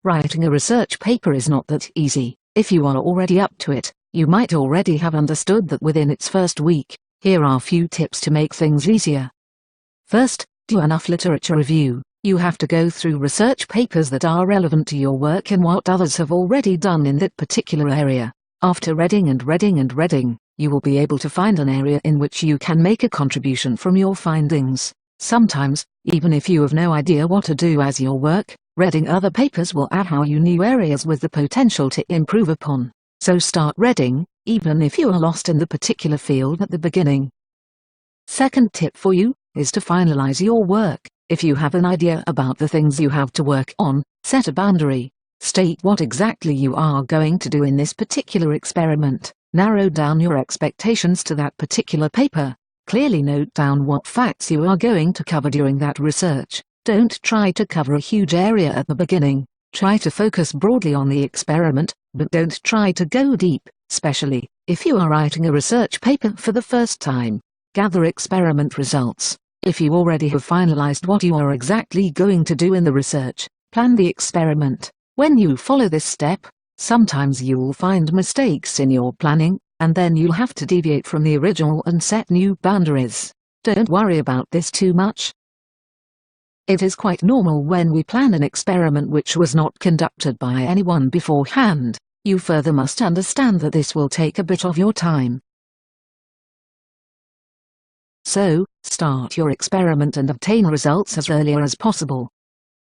Writing a research paper is not that easy. If you are already up to it, you might already have understood that within its first week. Here are a few tips to make things easier. First, do enough literature review. You have to go through research papers that are relevant to your work and what others have already done in that particular area. After reading and reading and reading, you will be able to find an area in which you can make a contribution from your findings. Sometimes, even if you have no idea what to do as your work, reading other papers will add how you new areas with the potential to improve upon. So start reading, even if you are lost in the particular field at the beginning. Second tip for you is to finalize your work. If you have an idea about the things you have to work on, set a boundary. State what exactly you are going to do in this particular experiment. Narrow down your expectations to that particular paper. Clearly note down what facts you are going to cover during that research. Don't try to cover a huge area at the beginning. Try to focus broadly on the experiment, but don't try to go deep, especially if you are writing a research paper for the first time. Gather experiment results. If you already have finalized what you are exactly going to do in the research, plan the experiment. When you follow this step, sometimes you will find mistakes in your planning, and then you'll have to deviate from the original and set new boundaries. Don't worry about this too much. It is quite normal when we plan an experiment which was not conducted by anyone beforehand. You further must understand that this will take a bit of your time. So, start your experiment and obtain results as early as possible.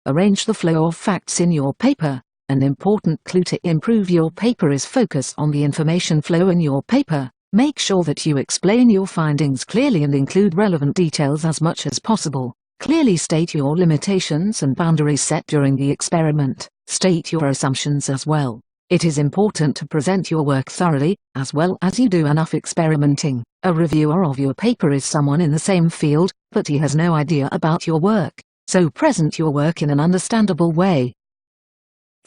Arrange the flow of facts in your paper. An important clue to improve your paper is focus on the information flow in your paper. Make sure that you explain your findings clearly and include relevant details as much as possible. Clearly state your limitations and boundaries set during the experiment. State your assumptions as well. It is important to present your work thoroughly, as well as you do enough experimenting. A reviewer of your paper is someone in the same field, but he has no idea about your work. So present your work in an understandable way.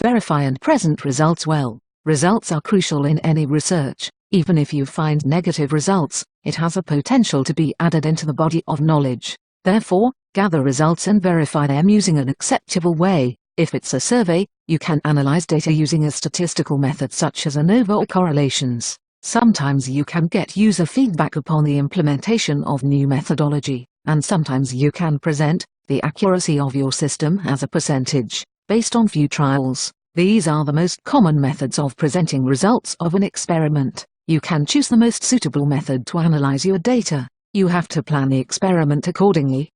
Verify and present results well. Results are crucial in any research. Even if you find negative results, it has a potential to be added into the body of knowledge. Therefore, gather results and verify them using an acceptable way. If it's a survey, you can analyze data using a statistical method such as ANOVA or correlations. Sometimes you can get user feedback upon the implementation of new methodology, and sometimes you can present the accuracy of your system as a percentage, based on few trials. These are the most common methods of presenting results of an experiment. You can choose the most suitable method to analyze your data. You have to plan the experiment accordingly.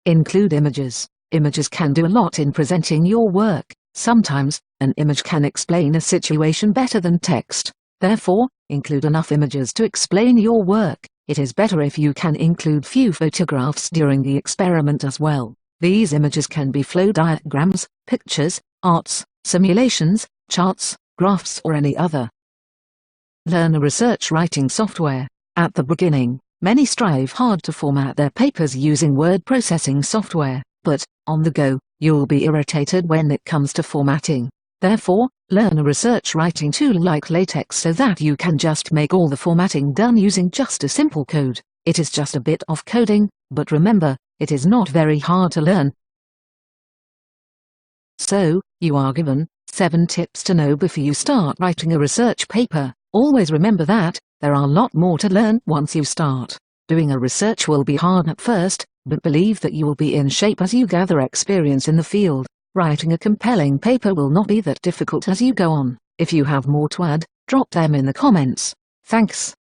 Include images. Images can do a lot in presenting your work. Sometimes, an image can explain a situation better than text. Therefore, include enough images to explain your work. It is better if you can include few photographs during the experiment as well. These images can be flow diagrams, pictures, arts, simulations, charts, graphs or any other. Learn a research writing software. At the beginning, many strive hard to format their papers using word processing software, but, on the go, you'll be irritated when it comes to formatting. Therefore, learn a research writing tool like LaTeX so that you can just make all the formatting done using just a simple code. It is just a bit of coding, but remember, it is not very hard to learn. So, you are given 7 tips to know before you start writing a research paper. Always remember that there are a lot more to learn once you start. Doing a research will be hard at first, but believe that you will be in shape as you gather experience in the field. Writing a compelling paper will not be that difficult as you go on. If you have more to add, drop them in the comments. Thanks.